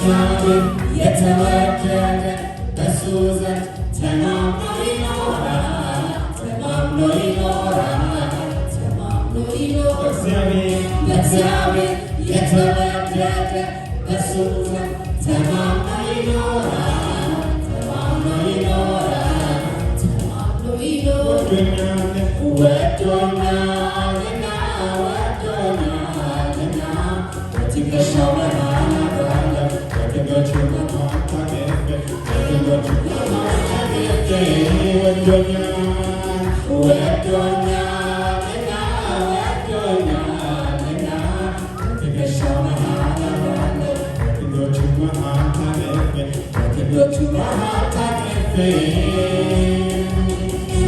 በእግዚአብሔር የተወደደ በሱ ዘንድ ተማምኖ ይኖራል፣ ተማምኖ ይኖራል፣ ተማምኖ ይኖራል። በእግዚአብሔር የተወደደ በሱ ዘንድ ተማምኖ ይኖራል፣ ተማምኖ ይኖራል፣ ተማምኖ ይኖራል። ወዶኛልና ወዶኛልና በትከሻው መሃል አድራለሁ፣ በድንጋዮቹ መሃል ታቅፌ፣ በድንጋዮቹ መሃል ታቅፌ። ወዶኛል ወዶኛልና ወዶኛልና በትከሻው መሃል አድራለሁ፣ በድንጋዮቹ መሃል ታቅፌ፣ በድንጋዮቹ መሃል ታቅፌ።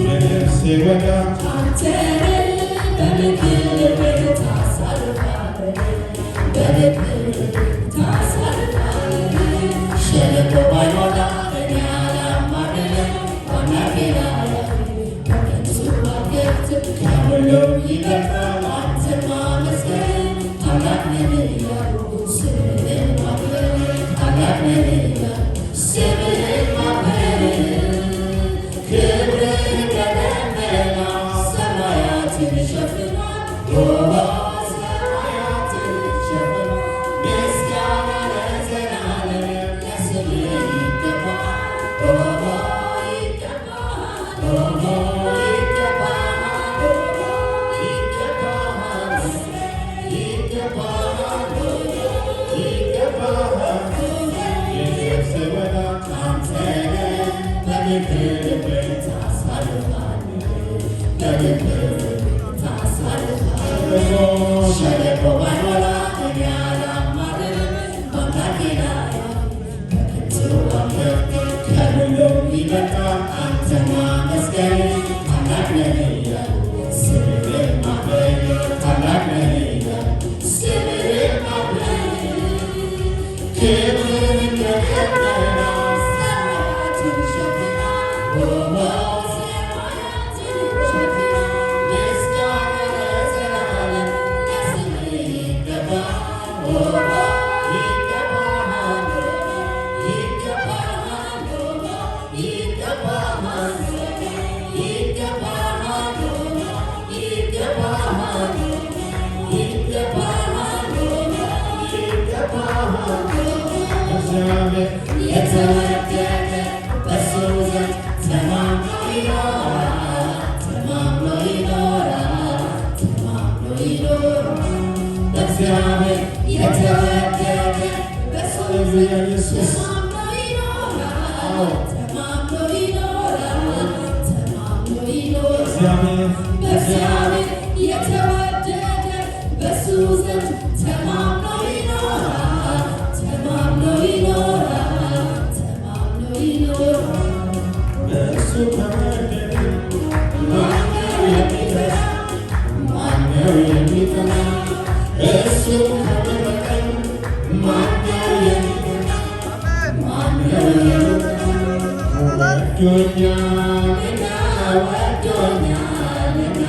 በነፍሴ ወዳጅ አንተ በምክር ታሳርፋለህ፣ በምክር ታሳርፋለህ። ሸለቆ ባይሞላ እኔ አላማርርም፣ አምላኬ ላይ በከንቱ አልገብትም። ከሁሉም ይበልጣል አንተን ማመስገን፣ ታላቅ ነህ እያሉ ስምህን ማክበር፣ ታላቅ ነህ እያሉ ስምህን ማክበር። ክብርህ ከደመና ሰማያትን ይሸፍናል፣ ሰማያትን ይሸፍናል። ምስጋና ለዘላለም ለስምህ ይገባል፣ ይገባል፣ ይገባል፣ ይገባል። የነፍሴ ወዳጅ አንተ ነህ፣ በምክርህ ታሳርፋለህ፣ በምክርህ ታሳርፋለህ። ሸለቆ ባይሞላ እኔ አላማርርም፣ በአምላኬ ላይ በከንቱ አልገብትም። ከሁሉም ይበልጣል አንተን ማመስገን፣ ታላቅ ነህ እያሉ ስምህን ማክበር፣ ታላቅ ነህ እያሉ ስምህን ማክበር። ክብርህ ከደመና ሰማያትን ይሸፍናል፣ ሰማያትን ይሸፍናል። ምስጋና ለዘላለም ለስምህ ይገባል፣ ይገባል፣ ይገባል፣ ይገባል፣ ይገባል፣ ይገባል፣ ይገባል። እግዚአብሔር የተወደደ በሱ ዘንድ ተማምኖ ይኖራል፣ ተማምኖ ይኖራል፣ ተማምኖ ይኖራል። በእግዚአብሔር የተወደደ በሱ ዘንድ ተማምኖ ይኖራል፣ ተማምኖ ይኖራል፣ ተማምኖ ይኖራል። በእግዚአብሔር የተወደደ በሱ ዘንድ ተማምኖ ይኖራል፣ ተማምኖ ይኖራል፣ ተማምኖ ይኖራል። በእሱ ከወደደ ማነው የሚጠላ? ማነው የሚጠላ? እሱ ከመረጠን ማነው የሚጠላ? ማነው የሚጠላ? ወዶኛልና ወዶኛልና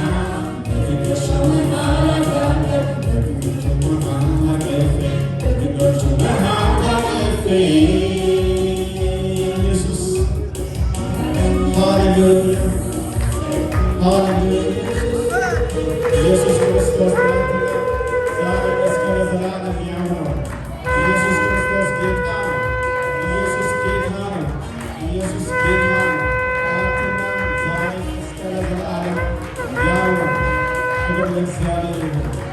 በትከሻው መሃል አድራለሁ፣ በድንጋዮቹ መሃል ታቅፌ፣ በድንጋዮቹ መሃል ታቅፌ። ኢየሱስ ሃሌሉያ ሃሌሉያ። ኢየሱስ ክርስቶስ ዛሬም እስከ ለዘላለም ያው ነው። ኢየሱስ ክርስቶስ ጌታ ነው። ኢየሱስ ጌታ ነው። ኢየሱስ ጌታ ነው። ትናንትና ዛሬም እስከ ለዘላለም ያው ነው። ክብር ለእግዚአብሔር ይሁን።